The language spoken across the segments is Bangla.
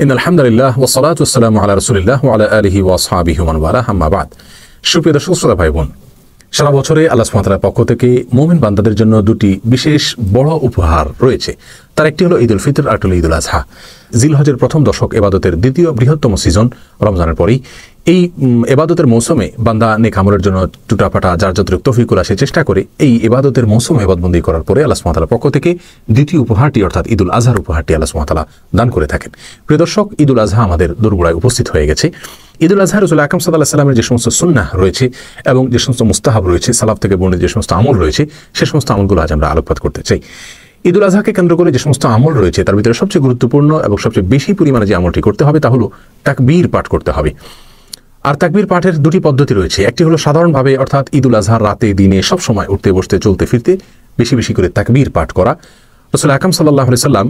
ইন্নাল হামদুলিল্লাহ ওয়া সলাতু ওয়াসসালামু আলা রাসূলিল্লাহ ওয়া আলা আলিহি ওয়া আসহাবিহি ওয়া মান ওয়ালাহ, আম্মা বাদ। সুপ্রিয় দর্শক শ্রোতা ভাই বোন, সারা বছরে আল্লাহ সুবহানাহু ওয়া তাআলার পক্ষ থেকে মুমিন বান্দাদের জন্য দুটি বিশেষ বড় উপহার রয়েছে। তার একটি হলো ঈদুল ফিতর, আর একটি হলো ঈদুল আজহা। জিলহজের প্রথম দশক এবাদতের দ্বিতীয় বৃহত্তম সিজন রমজানের পরেই এই এবাদতের মৌসুমে বান্দা নেক আমলের জন্য টুটাপাটা যার যতটুকু তৌফিকুল আসে চেষ্টা করে এই এবাদতের মৌসুমে এবাদবন্দি করার পরে আল্লাহ সুবহানাহু ওয়া তাআলার পক্ষ থেকে দ্বিতীয় উপহারটি অর্থাৎ ঈদুল আজহার উপহারটি আল্লাহ সুবহানাহু ওয়া তাআলা দান করে থাকেন। প্রিয় দর্শক, ঈদুল আজহা আমাদের দোরগোড়ায় উপস্থিত হয়ে গেছে। ঈদুল আজহা রাসূল আকরাম সাল্লাল্লাহু আলাইহি ওয়াসাল্লামের যে সমস্ত সুন্নাহ রয়েছে এবং যে সমস্ত মুস্তাহাব রয়েছে, সালাফ থেকে বর্ণিত যে সমস্ত আমল রয়েছে, সে সমস্ত আমলগুলো আজ আমরা আলোকপাত করতে চাই। ঈদুল আজহাকে কেন্দ্র করে যে সমস্ত আমল রয়েছে তার ভিতরে সবচেয়ে গুরুত্বপূর্ণ এবং সবচেয়ে বেশি পরিমাণে যে আমলটি করতে হবে তা হলো তাকবীর পাঠ করতে হবে। আর তাকবীর পাঠের দুটি পদ্ধতি রয়েছে। একটি হলো সাধারণভাবে, অর্থাৎ ঈদুল আজহার রাতে দিনে সব সময় উঠতে বসতে চলতে ফিরতে বেশি বেশি করে তাকবীর পাঠ করা। রাসূল আকরাম সাল্লাল্লাহু আলাইহি ওয়াসাল্লাম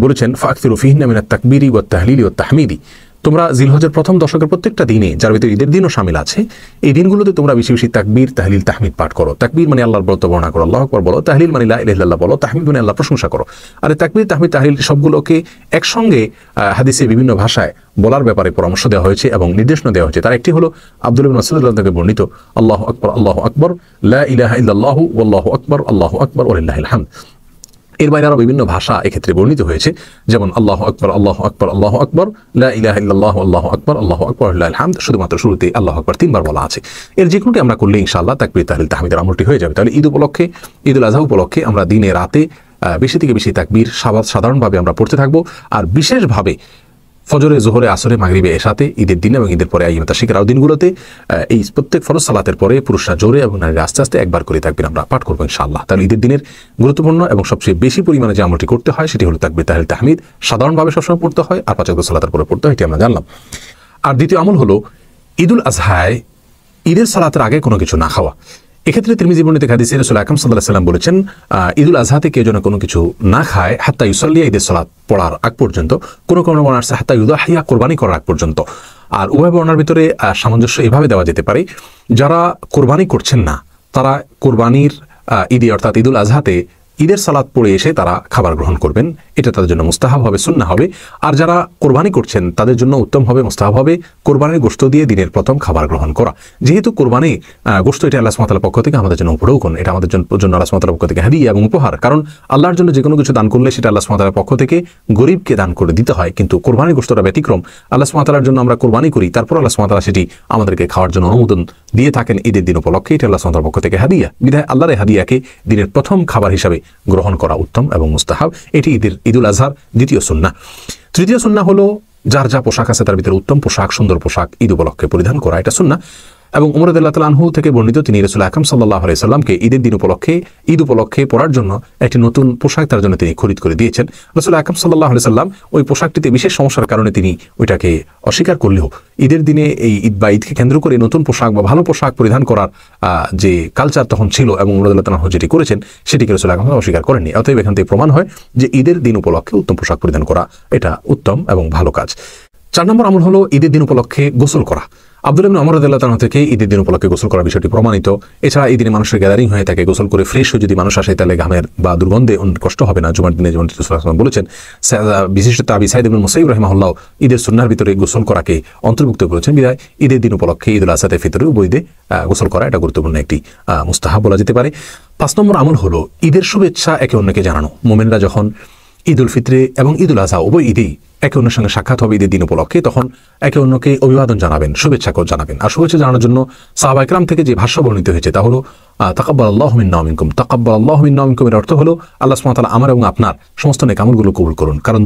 বলেছেন, ফাকসিরু ফিহিন্না মিনাত তাকবীরি ওয়াত তাহলিলি ওয়াত তাহমিদি। তোমরা জিলহজের প্রথম দশকের প্রত্যেকটা দিনে, যার ভিতরে ঈদের দিনও শামিল আছে, এই দিনগুলোতে তোমরা বেশি বেশি তাকবীর, তাহলিল, তাহমিদ পাঠ করো। তাকবীর মানে আল্লাহর বরত্ব বর্ণনা করো, আল্লাহু আকবার বলো। তাহলিল মানে লা ইলাহা ইল্লাল্লাহ বলো। তাহমিদ মানে আল্লাহর প্রশংসা করো। আর এই তাকবীর, তাহমিদ, তাহলিল সবগুলোকে একসঙ্গে হাদিসে বিভিন্ন ভাষায় বলার ব্যাপারে পরামর্শ দেওয়া হয়েছে এবং নির্দেশনা দেওয়া হয়েছে। তার একটি হলো আব্দুল্লাহ ইবনে মাসউদ রাদিয়াল্লাহু থেকে বর্ণিত, আল্লাহু আকবার, লা ইলাহা ইল্লাল্লাহু ওয়াল্লাহু আকবার ওয়ালিল্লাহিল হামদ। এর বাইরে আরো বিভিন্ন ভাষা এক্ষেত্রে বর্ণিত হয়েছে, যেমন আল্লাহু আকবার, লা ইলাহা ইল্লাল্লাহু আল্লাহু আকবার ওয়ালিল্লাহিল হামদ। শুধুমাত্র শুরুতে আল্লাহু আকবার 3 বার বলা আছে। এর যে কোনোটি আমরা করলে ইনশাআল্লাহ তাকবীর, তাহলিল, তাহমিদের আমলটি হয়ে যাবে। তাহলে ঈদ উপলক্ষে, ঈদুল আজহা উপলক্ষে আমরা দিনে রাতে বেশি থেকে বেশি তাকবীর সাধারণভাবে আমরা পড়তে থাকবো। আর বিশেষভাবে ফজরে, জোহরে, আসরে, মাগরিবে, এশাতে, ঈদের দিন এবং ঈদের পরে আইয়ামে তাশরিকের আরও দিনগুলোতে এই প্রত্যেক ফরজ সালাতের পরে পুরুষরা জোরে এবং নারীরা আস্তে আস্তে একবার করে তাকবীর আমরা পাঠ করবো ইনশাআল্লাহ। তাহলে ঈদের দিনের গুরুত্বপূর্ণ এবং সবচেয়ে বেশি পরিমাণে যে আমলটি করতে হয় সেটি হলো তাকবীর, তাহলিল, তাহমিদ। সাধারণভাবে সবসময় পড়তে হয় আর 5 ওয়াক্ত সালাতের পরে পড়তে হয়, এটি আমরা জানলাম। আর দ্বিতীয় আমল হলো ঈদুল আজহায় ঈদের সালাতের আগে কোনো কিছু না খাওয়া। এক্ষেত্রে তিরমিজি বর্ণিত হাদিসে রাসূল আকরাম সাল্লাল্লাহু আলাইহি ওয়াসাল্লাম বলেছেন, ঈদুল আজহাতে কেউ যেন কোনো কিছু না খায় হাত্তা ইউসাল্লিয়া, ঈদের সালাত পড়ার আগ পর্যন্ত। কোনো বর্ণনা আছে হাত্তা ইউদাহিয়া, কোরবানি করার আগ পর্যন্ত। আর উভয় বর্ণনার ভিতরে সামঞ্জস্য এভাবে দেওয়া যেতে পারে, যারা কোরবানি করছেন না তারা কোরবানির ঈদে অর্থাৎ ঈদুল আজহাতে ঈদের সালাত পড়ে এসে তারা খাবার গ্রহণ করবেন, এটা তাদের জন্য মুস্তাহাব হবে, সুন্নাহ হবে। আর যারা কোরবানি করছেন তাদের জন্য উত্তম হবে, মুস্তাহাব হবে কোরবানির গোশত দিয়ে দিনের প্রথম খাবার গ্রহণ করা। যেহেতু কোরবানি গোশত এটা আল্লাহ সুবহানাহু ওয়া তাআলার পক্ষ থেকে আমাদের জন্য উপঢৌকন, এটা আমাদের জন্য আল্লাহ সুবহানাহু ওয়া তাআলার পক্ষ থেকে হাদিয়া এবং উপহার। কারণ আল্লাহর জন্য যে কোনো কিছু দান করলে সেটা আল্লাহ সুবহানাহু ওয়া তাআলার পক্ষ থেকে গরিবকে দান করে দিতে হয়, কিন্তু কোরবানির গোশতটা ব্যতিক্রম। আল্লাহ সুবহানাহু ওয়া তাআলার জন্য আমরা কোরবানি করি, তারপর আল্লাহ সুবহানাহু ওয়া তাআলা সেটি আমাদেরকে খাওয়ার জন্য অনুমোদন দিয়ে থাকেন ঈদের দিন উপলক্ষে। এটা আল্লাহ সুবহানাহু ওয়া তাআলার পক্ষ থেকে হাদিয়া। বিধায় আল্লাহর হাদিয়াকে দিনের প্রথম খাবার হিসাবে গ্রহণ করা উত্তম এবং মুস্তাহাব। এটি ঈদুল আজহার দ্বিতীয় সুন্নাহ। তৃতীয় সুন্নাহ হলো যার যা পোশাক আছে তার ভিতরে উত্তম পোশাক, সুন্দর পোশাক ঈদ উপলক্ষে পরিধান করা, এটা সুন্নাহ। এবং উমর রাদিয়াল্লাহু তাআলা আনহু থেকে বর্ণিত, তিনি রাসূল আকরাম সাল্লাল্লাহু আলাইহি ওয়াসাল্লামকে ঈদের দিন উপলক্ষে, ঈদ উপলক্ষে পরার জন্য একটি নতুন পোশাক তার জন্য তিনি খরিদ করে দিয়েছেন। রাসূল আকরাম সাল্লাল্লাহু আলাইহি ওয়াসাল্লাম ওই পোশাকটিতে বিশেষ সমস্যার কারণে তিনি ওইটাকে অস্বীকার করলেও ঈদের দিনে এই ঈদ বা ঈদকে কেন্দ্র করে নতুন পোশাক বা ভালো পোশাক পরিধান করার যে কালচার তখন ছিল এবং উমর রাদিয়াল্লাহু তাআলা যেটি করেছেন সেটিকে রাসূল আকরাম অস্বীকার করেননি। অতএব এখান থেকে প্রমাণ হয় যে ঈদের দিন উপলক্ষে উত্তম পোশাক পরিধান করা এটা উত্তম এবং ভালো কাজ। 4 নম্বর আমল হলো ঈদের দিন উপলক্ষে গোসল করা। আব্দুল্লাহ ইবনে ওমর রাদিয়াল্লাহু তাআলা থেকে ঈদের দিন উপলক্ষে গোসল করার বিষয়টি প্রমাণিত। এছাড়া এই দিনে মানুষের গ্যাদারিং হয়ে থাকে, গোসল করে ফ্রেশ হয়ে যদি মানুষ আসে তাহলে ঘামের বা দুর্গন্ধে কষ্ট হবে না। জুমার দিনে যেমন রাসূল সাল্লাল্লাহু আলাইহি ওয়াসাল্লাম বলেছেন, বিশিষ্ট তাবী সাঈদ ইবনে মুসাইয়িব রাহিমাহুল্লাহ ঈদের সুন্নাহর ভিতরে গোসল করাকে অন্তর্ভুক্ত করেছেন। বিধায় ঈদের দিন উপলক্ষে ঈদুল আজহাতে ফিতরে বৈদে গোসল করা এটা গুরুত্বপূর্ণ একটি মুস্তাহাব বলা যেতে পারে। 5 নম্বর আমল হলো ঈদের শুভেচ্ছা একে অন্যকে জানানো। মুমিনরা যখন ঈদুল ফিতরে এবং ঈদুল আজহা উভয় ঈদেই একে অন্যের সঙ্গে সাক্ষাৎ হবে ঈদের দিন উপলক্ষে, তখন একে অন্যকে অভিবাদন জানাবেন, শুভেচ্ছা জানাবেন। আর শুভেচ্ছা জানানোর জন্য সাহাবা ইকরাম থেকে যে ভাষ্য বর্ণিত হয়েছে তা হলো তাকাব্বালাল্লাহু মিন্না ওয়া মিনকুম। তাকাব্বালাল্লাহু মিন্না ওয়া মিনকুম এর অর্থ হলো আল্লাহ সুবহানাহু ওয়া তাআলা আমার এবং আপনার সমস্ত নেক আমলগুলো কবুল করুন। কারণ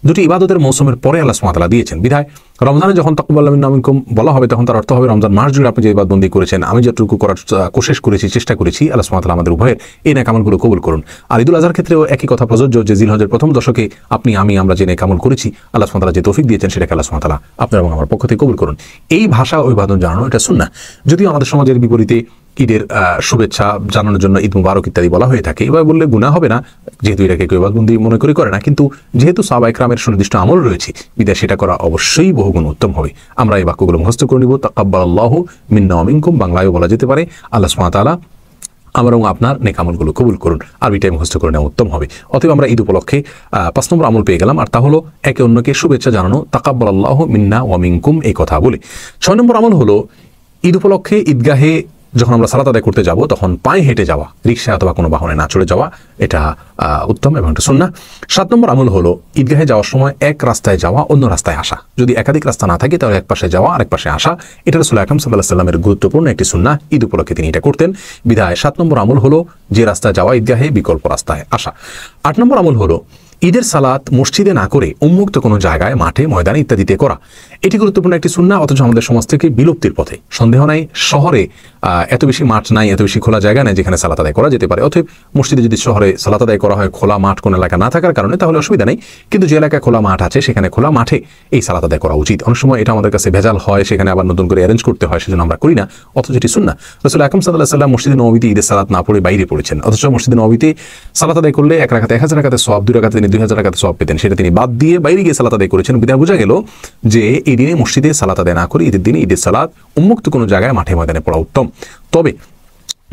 দুটি ইবাদতের মৌসুমের পরে আল্লাহ সুবহানাহু ওয়া তাআলা দিয়েছেন। বিধায় রমজানে যখন তাকাব্বালাল্লাহু মিন্না ওয়া মিনকুম বলা হবে তখন তার অর্থ হবে রমজান মাস জুড়ে আপনি যে ইবাদতবন্দি করেছেন, আমি যতটুকু করার কোশিশ করেছি, চেষ্টা করেছি, আল্লাহ সুবহানাহু ওয়া তাআলা আমাদের উভয়ের এই নেক আমলগুলো কবুল করুন। আর ঈদুল আজহার ক্ষেত্রেও একই কথা প্রযোজ্য যে জিলহজের প্রথম দশকে আমরা যে নেক আমল করেছি আল্লাহ সুবহানাহু ওয়া তাআলা যে তৌফিক দিয়েছেন সেটাকে আল্লাহ সুবহানাহু ওয়া তাআলা আপনার এবং আমার পক্ষ থেকে কবুল করুন। এই ভাষা অভিবাদন জানানো এটা সুন্নাহ। যদিও আমাদের সমাজের বিপরীতে ঈদের শুভেচ্ছা জানানোর জন্য ঈদ মুবারক ইত্যাদি বলা হয়ে থাকে, এবার বললে গুনাহ হবে না, যেহেতু এটাকে কেউ ইবাদতবন্দি মনে করে না। কিন্তু যেহেতু সাহাবা ইকরামের সুনির্দিষ্ট আমল রয়েছে বিধায় সেটা করা অবশ্যই বহুগুণ উত্তম হবে। আমরা এই বাক্যগুলো মুখস্থ করে নিব। তাকাব্বালাল্লাহু মিন্না ওয়া মিনকুম বাংলায়ও বলা যেতে পারে আল্লাহ সুবহানাহু ওয়া তাআলা আমার এবং আপনার নেক আমলগুলো কবুল করুন, আরবিটাই মুখস্থ করে নেওয়া উত্তম হবে। অতএব আমরা ঈদ উপলক্ষে 5 নম্বর আমল পেয়ে গেলাম, আর তা হলো একে অন্যকে শুভেচ্ছা জানানো, তাকাব্বালাল্লাহু মিন্না ওয়া মিনকুম এই কথা বলে। 6 নম্বর আমল হলো ঈদ উপলক্ষে ঈদগাহে যখন আমরা সালাত আদায় করতে যাব তখন পায়ে হেঁটে যাওয়া, রিক্সা অথবা কোনো বাহনে না চড়ে যাওয়া, এটা উত্তম এবং এটা সুন্নাহ। 7 নম্বর আমল হলো ঈদগাহে যাওয়ার সময় এক রাস্তায় যাওয়া, অন্য রাস্তায় আসা। যদি একাধিক রাস্তা না থাকে তাহলে এক পাশে যাওয়া আরেক পাশে আসা, এটা রাসূল আকরাম সাল্লাল্লাহু আলাইহি ওয়াসাল্লামের গুরুত্বপূর্ণ একটি সুন্নাহ। ঈদ উপলক্ষে তিনি এটা করতেন বিধায় 7 নম্বর আমল হলো যে রাস্তায় যাওয়া ঈদগাহে বিকল্প রাস্তায় আসা। 8 নম্বর আমল হলো ঈদের সালাত মসজিদে না করে উন্মুক্ত কোনো জায়গায়, মাঠে, ময়দানে ইত্যাদিতে করা। এটি গুরুত্বপূর্ণ একটি সুন্নাহ, অথচ আমাদের সমাজ থেকে বিলুপ্তির পথে। সন্দেহ নাই শহরে এত বেশি মাঠ নাই, এত বেশি খোলা জায়গা নাই যেখানে সালাত আদায় করা যেতে পারে। অতএব মসজিদে যদি শহরে সালাত আদায় করা হয় খোলা মাঠ কোনো এলাকা না থাকার কারণে তাহলে অসুবিধা নেই, কিন্তু যে এলাকায় খোলা মাঠ আছে সেখানে খোলা মাঠে এই সালাত আদায় করা উচিত। অনেক সময় এটা আমাদের কাছে ভেজাল হয়, সেখানে আবার নতুন করে অ্যারেঞ্জ করতে হয়, সেজন্য আমরা করি না, অথচ এটি সুন্নাহ। রাসূল আকরাম সাল্লাল্লাহু আলাইহি ওয়াসাল্লাম মসজিদে নববীতে ঈদের সালাত না পড়ে বাইরে পড়েছেন, অথচ মসজিদে নববীতে সালাত আদায় করলে 1 রাকাতে 1000 রাকাতে সওয়াব, 2 রাকাতে তিনি 2000 রাকাতে সওয়াব পেতেন, সেটা তিনি বাদ দিয়ে বাইরে গিয়ে সালাত আদায় করেছেন। বিধায় বোঝা গেল যে এই দিনে মসজিদে সালাত আদায় না করে ঈদের দিনে ঈদের সালাত উন্মুক্ত কোনো জায়গায় মাঠে ময়দানে পড়া উত্তম। তবে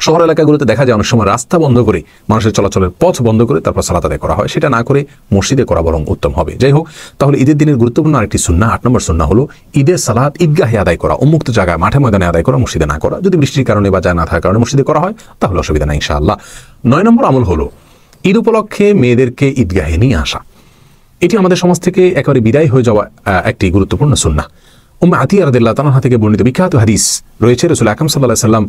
শহর এলাকাগুলোতে দেখা যায় অনেক সময় রাস্তা বন্ধ করে, মানুষের চলাচলের পথ বন্ধ করে তারপর সালাত আদায় করা হয়, সেটা না করে মসজিদে করা বরং উত্তম হবে। যাই হোক, তাহলে ঈদের দিনের গুরুত্বপূর্ণ আরেকটি সুন্নাহ, 8 নম্বর সুন্নাহ হলো ঈদের সালাত ঈদগাহে আদায় করা, উন্মুক্ত জায়গায় মাঠে ময়দানে আদায় করা, মসজিদে না করা। যদি বৃষ্টির কারণে বা যা না থাকার কারণে মসজিদে করা হয় তাহলে অসুবিধা নেই ইনশাআল্লাহ। 9 নম্বর আমল হলো ঈদ উপলক্ষে মেয়েদেরকে ঈদগাহে নিয়ে আসা। এটি আমাদের সমাজ থেকে একেবারে বিদায় হয়ে যাওয়া একটি গুরুত্বপূর্ণ সুন্নাহ। উম্মে আতিয়া রাদিয়াল্লাহু তাআলা থেকে বর্ণিত বিখ্যাত হাদিস রয়েছে, রাসূল আকরাম সাল্লাল্লাহু আলাইহি ওয়াসাল্লাম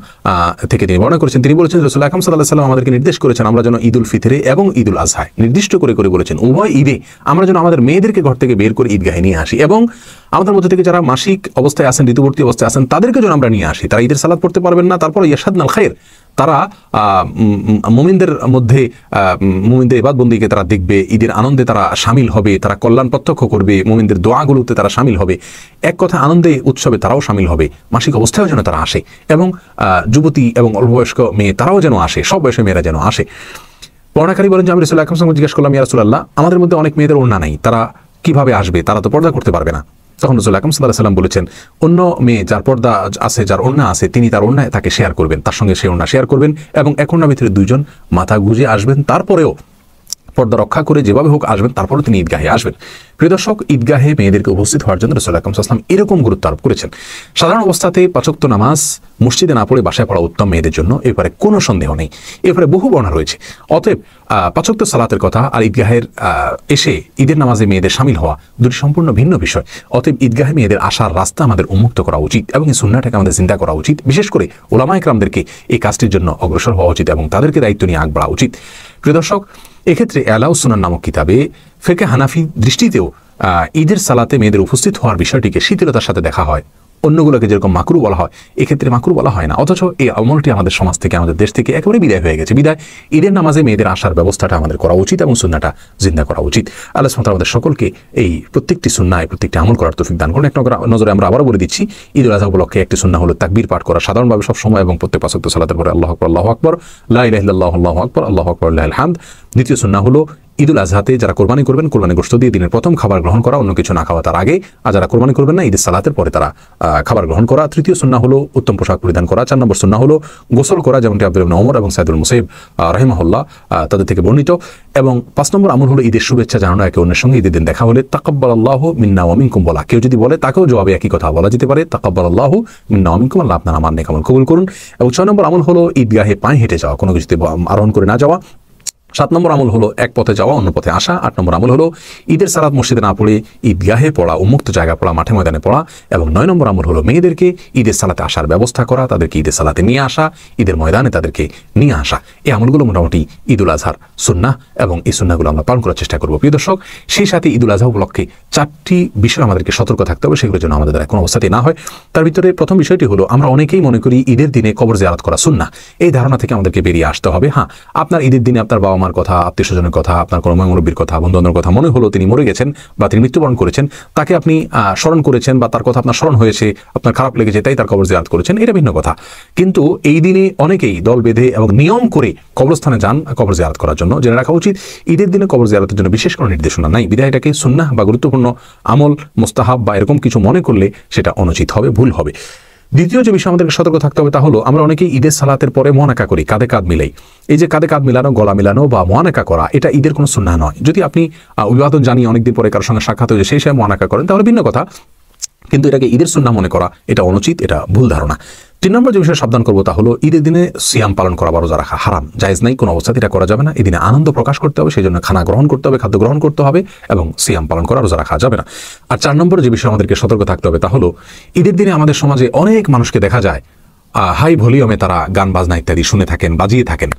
থেকে তিনি বর্ণনা করেছেন। তিনি বলেছেন, রাসূল আকরাম সাল্লাল্লাহু আলাইহি ওয়াসাল্লাম আমাদেরকে নির্দেশ করেছেন আমরা যেন ঈদুল ফিতরে এবং ঈদুল আজহায় নির্দিষ্ট করে বলেছেন উভয় ঈদে আমরা যেন আমাদের মেয়েদেরকে ঘর থেকে বের করে ঈদগাহে নিয়ে আসি, এবং আমাদের মধ্যে থেকে যারা মাসিক অবস্থায় আছেন, ঋতুবর্তী অবস্থায় আছেন, তাদেরকে যেন আমরা নিয়ে আসি। তারা ঈদের সালাত পড়তে পারবেন না, তারপর ইয়াশহাদনাল খায়র, তারা মুমিনদের মধ্যে মুমিনদের ইবাদতবন্দিকে তারা দেখবে, ঈদের আনন্দে তারা শামিল হবে, তারা কল্যাণ প্রত্যক্ষ করবে, মুমিনদের দোয়াগুলোতে তারা শামিল হবে, এক কথা আনন্দে উৎসবে তারাও শামিল হবে, মাসিক অবস্থায়ও যেন তারা আসে, এবং যুবতী এবং অল্পবয়স্ক মেয়ে তারাও যেন আসে, সব বয়সের মেয়েরা যেন আসে। বর্ণনাকারী বলেন যে আমি রাসূল আকরাম সাল্লাল্লাহু আলাইহি ওয়াসাল্লাম জিজ্ঞেস করলাম, ইয়া রাসূলুল্লাহ, আমাদের মধ্যে অনেক মেয়েদের ওড়না নাই, তারা কিভাবে আসবে, তারা তো পর্দা করতে পারবে না। তখন রাসূল আকরাম সাল্লাল্লাহু আলাইহি ওয়াসাল্লাম বলেছেন, অন্য মেয়ে যার পর্দা আছে, যার ওড়না আছে, তিনি তার ওড়নায় তাকে শেয়ার করবেন, তার সঙ্গে সে ওড়না শেয়ার করবেন, এবং এক ওড়নার ভিতরে 2 জন মাথা গুজে আসবেন, তারপরেও পর্দা রক্ষা করে যেভাবে হোক আসবেন, তারপরে তিনি ঈদগাহে আসবেন। প্রিয় দর্শক, ঈদগাহে মেয়েদেরকে উপস্থিত হওয়ার জন্য রাসূল আকরাম সাল্লাল্লাহু আলাইহি ওয়াসাল্লাম এরকম গুরুত্ব আরোপ করেছেন। সাধারণ অবস্থাতে 5 ওয়াক্ত নামাজ মসজিদে না পড়ে বাসায় পড়া উত্তম মেয়েদের জন্য, এরপরে কোনো সন্দেহ নেই, এরপরে বহু বর্ণনা রয়েছে। অতএব 5 ওয়াক্ত সালাতের কথা আর ঈদগাহের এসে ঈদের নামাজে মেয়েদের শামিল হওয়া দুটি সম্পূর্ণ ভিন্ন বিষয়। অতএব ঈদগাহে মেয়েদের আসার রাস্তা আমাদের উন্মুক্ত করা উচিত এবং এই সুন্নাহটাকে আমাদের চিন্তা করা উচিত। বিশেষ করে উলামায়ে কেরামদেরকে এই কাজটির জন্য অগ্রসর হওয়া উচিত এবং তাদেরকে দায়িত্ব নিয়ে আগ বাড়া উচিত। প্রিয় দর্শক, এক্ষেত্রে আলাউস সুনান নামক কিতাবে ফিকহে হানাফি দৃষ্টিতেও ঈদের সালাতে মেয়েদের উপস্থিত হওয়ার বিষয়টিকে শিথিলতার সাথে দেখা হয়। অন্যগুলোকে যেরকম মাকরু বলা হয়, এক্ষেত্রে মাকরু বলা হয় না, অথচ এই আমলটি আমাদের সমাজ থেকে, আমাদের দেশ থেকে একেবারে বিদায় হয়ে গেছে। বিদায় ঈদের নামাজে মেয়েদের আসার ব্যবস্থাটা আমাদের করা উচিত এবং সুন্নাহটা জিন্দা করা উচিত। আল্লাহ সুবহানাহু ওয়া তাআলা আমাদের সকলকে এই প্রত্যেকটি সুন্নাহ, প্রত্যেকটি আমল করার তৌফিক দান করুন। এক নজরে আমরা আবারও বলে দিচ্ছি, ঈদুল আযহা উপলক্ষে একটি সুন্নাহ হলো তাকবীর পাঠ করা সাধারণভাবে সব সময় এবং প্রত্যেক 5 ওয়াক্ত সালাতের পরে আল্লাহু আকবার, আল্লাহু আকবার, লা ইলাহা ইল্লাল্লাহু, আল্লাহু আকবার, আল্লাহু আকবার, লিল্লাহিল হামদ। দ্বিতীয় সুন্নাহ হলো ঈদুল আজহাতে যারা কোরবানি করবেন, কোরবানি গোশত দিয়ে দিনের প্রথম খাবার গ্রহণ করা, অন্য কিছু না খাওয়া তার আগে, আর যারা কোরবানি করবেন না ঈদের সালাতের পরে তারা খাবার গ্রহণ করা। তৃতীয় সুন্নাহ হলো উত্তম পোশাক পরিধান করা। 4 নম্বর সুন্নাহ হলো গোসল করা, যেমনটি আব্দুল্লাহ ইবনে ওমর এবং সাইদুল মুসাইব রাহিমাহুল্লাহ তাদের থেকে বর্ণিত। এবং 5 নম্বর আমল হলো ঈদের শুভেচ্ছা জানানো, একে অন্যের সঙ্গে ঈদের দিন দেখা হলে তাকাব্বালাল্লাহু মিন্না ওয়া মিনকুম বলা। কেউ যদি বলে তাকেও জবাবে একই কথা বলা যেতে পারে, তাকাব্বালাল্লাহু মিন্না ওয়া মিনকুম, আল্লাহ আপনার আমার নেক আমল কবুল করুন। এবং 6 নম্বর আমল হলো ঈদগাহে পায়ে হেঁটে যাওয়া, কোনো কিছুতে আরোহণ করে না যাওয়া। 7 নম্বর আমল হলো এক পথে যাওয়া অন্য পথে আসা। 8 নম্বর আমল হলো ঈদের সালাত মসজিদে না পড়ে ঈদগাহে পড়া, উন্মুক্ত জায়গা পড়া, মাঠে ময়দানে পড়া। এবং 9 নম্বর আমল হলো মেয়েদেরকে ঈদের সালাতে আসার ব্যবস্থা করা, তাদেরকে ঈদের সালাতে নিয়ে আসা, ঈদের ময়দানে তাদেরকে নিয়ে আসা। এই আমলগুলো মোটামুটি ঈদুল আজহার সুন্নাহ এবং এই সুন্নাহগুলো আমরা পালন করার চেষ্টা করব। প্রিয় দর্শক, সেই সাথে ঈদুল আজহা উপলক্ষে 4টি বিষয় আমাদেরকে সতর্ক থাকতে হবে, সেগুলোর জন্য আমাদের দ্বারা কোনো অবস্থাতেই না হয়। তার ভিতরে প্রথম বিষয়টি হলো আমরা অনেকেই মনে করি ঈদের দিনে কবর জিয়ারত করা সুন্নাহ। এই ধারণা থেকে আমাদেরকে বেরিয়ে আসতে হবে। হ্যাঁ, আপনার ঈদের দিনে আপনার বাবা মার কথা, আত্মীয় স্বজনের কথা, আপনার কোনো মুরব্বীর কথা, বন্ধুবান্ধবের কথা মনে হলো তিনি মরে গেছেন বা তিনি মৃত্যুবরণ করেছেন, তাকে আপনি স্মরণ করেছেন বা তার কথা আপনার স্মরণ হয়েছে, আপনার খারাপ লেগেছে তাই তার কবর জিয়ারত করেছেন, এটা ভিন্ন কথা। কিন্তু এই দিনে অনেকেই দল বেঁধে এবং নিয়ম করে কবরস্থানে যান কবর জিয়ারত করার জন্য। জেনে রাখা উচিত ঈদের দিনে কবর জিয়ারতের জন্য বিশেষ কোনো নির্দেশনা নাই। বিধায় এটাকে সুন্নাহ বা গুরুত্বপূর্ণ আমল, মুস্তাহাব বা এরকম কিছু মনে করলে সেটা অনুচিত হবে, ভুল হবে। দ্বিতীয় যে বিষয় আমাদেরকে সতর্ক থাকতে হবে তা হলো আমরা অনেকেই ঈদের সালাতের পরে মুআনাকা করি, কাঁধে কাঁধ মিলাই। এই যে কাঁধে কাঁধ মিলানো, গলা মিলানো বা মুআনাকা করা, এটা ঈদের কোনো সুন্নাহ নয়। যদি আপনি অভিবাদন জানিয়ে অনেকদিন পরে কারোর সঙ্গে সাক্ষাৎ হয়ে সেই সময় মুআনাকা করেন তাহলে ভিন্ন কথা, কিন্তু এটাকে ঈদের সুন্নাহ মনে করা এটা অনুচিত, এটা ভুল ধারণা। 3 নম্বর যে বিষয়ে সাবধান করবো তা হলো ঈদের দিনে সিয়াম পালন করা বা রোজা রাখা হারাম, জায়েজ নাই, কোনো অবস্থাতে এটা করা যাবে না। এই দিনে আনন্দ প্রকাশ করতে হবে, সেই জন্য খানা গ্রহণ করতে হবে, খাদ্য গ্রহণ করতে হবে এবং সিয়াম পালন করা, রোজা রাখা যাবে না। আর 4 নম্বর যে বিষয়ে আমাদেরকে সতর্ক থাকতে হবে তা হলো ঈদের দিনে আমাদের সমাজে অনেক মানুষকে দেখা যায় হাই ভলিউমে তারা গান বাজনা ইত্যাদি শুনে থাকেন, বাজিয়ে থাকেন।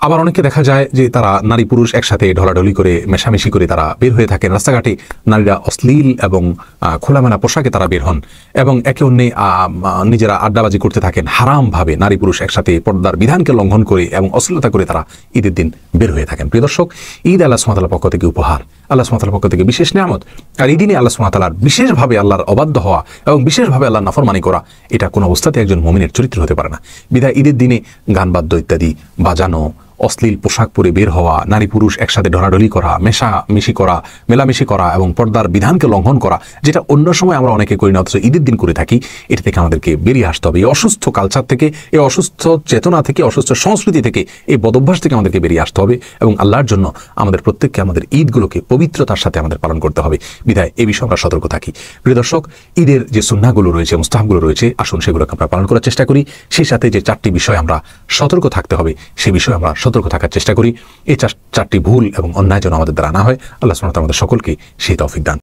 আবার অনেকে দেখা যায় যে তারা নারী পুরুষ একসাথে ঢলাঢলি করে মেশামেশি করে তারা বের হয়ে থাকেন রাস্তাঘাটে। নারীরা অশ্লীল এবং খোলামেলা পোশাকে তারা বের হন এবং একে অন্যে নিজেরা আড্ডাবাজি করতে থাকেন হারামভাবে। নারী পুরুষ একসাথে পর্দার বিধানকে লঙ্ঘন করে এবং অশ্লীলতা করে তারা ঈদের দিন বের হয়ে থাকেন। প্রিয় দর্শক, ঈদ আল্লাহ সুবহানাহু ওয়া তাআলার পক্ষ থেকে উপহার, আল্লাহ সুবহানাহু ওয়া তাআলার পক্ষ থেকে বিশেষ নিয়ামত। আর এই দিনে আল্লাহ সুবহানাহু ওয়া তাআলার বিশেষভাবে আল্লাহর অবাধ্য হওয়া এবং বিশেষভাবে আল্লাহর নাফরমানি করা এটা কোনো অবস্থাতে একজন মুমিনের চরিত্র হতে পারে না। বিধায় ঈদের দিনে গান বাদ্য ইত্যাদি বাজানো, অশ্লীল পোশাক পরে বের হওয়া, নারী পুরুষ একসাথে ঢলাঢলি করা, মেশামেশি করা, মেলামেশি করা এবং পর্দার বিধানকে লঙ্ঘন করা, যেটা অন্য সময় আমরা অনেকে করি না অথচ ঈদের দিন করে থাকি, এটা থেকে আমাদেরকে বেরিয়ে আসতে হবে। এই অসুস্থ কালচার থেকে, এই অসুস্থ চেতনা থেকে, অসুস্থ সংস্কৃতি থেকে, এই বদভ্যাস থেকে আমাদেরকে বেরিয়ে আসতে হবে এবং আল্লাহর জন্য আমাদের প্রত্যেককে আমাদের ঈদগুলোকে পবিত্রতার সাথে আমাদের পালন করতে হবে। বিধায় এই বিষয়ে আমরা সতর্ক থাকি। প্রিয় দর্শক, ঈদের যে সুন্নাহগুলো রয়েছে, মুস্তাহাবগুলো রয়েছে, আসুন সেগুলোকে আমরা পালন করার চেষ্টা করি। সেই সাথে যে 4টি বিষয় আমরা সতর্ক থাকতে হবে সেই বিষয়ে আমরা সতর্ক থাকার চেষ্টা করি। এই 4টি ভুল এবং অন্যায় যেন আমাদের দ্বারা না হয়। আল্লাহ সুবহানাহু ওয়া তাআলা আমাদের সকলকে সেই তৌফিক দান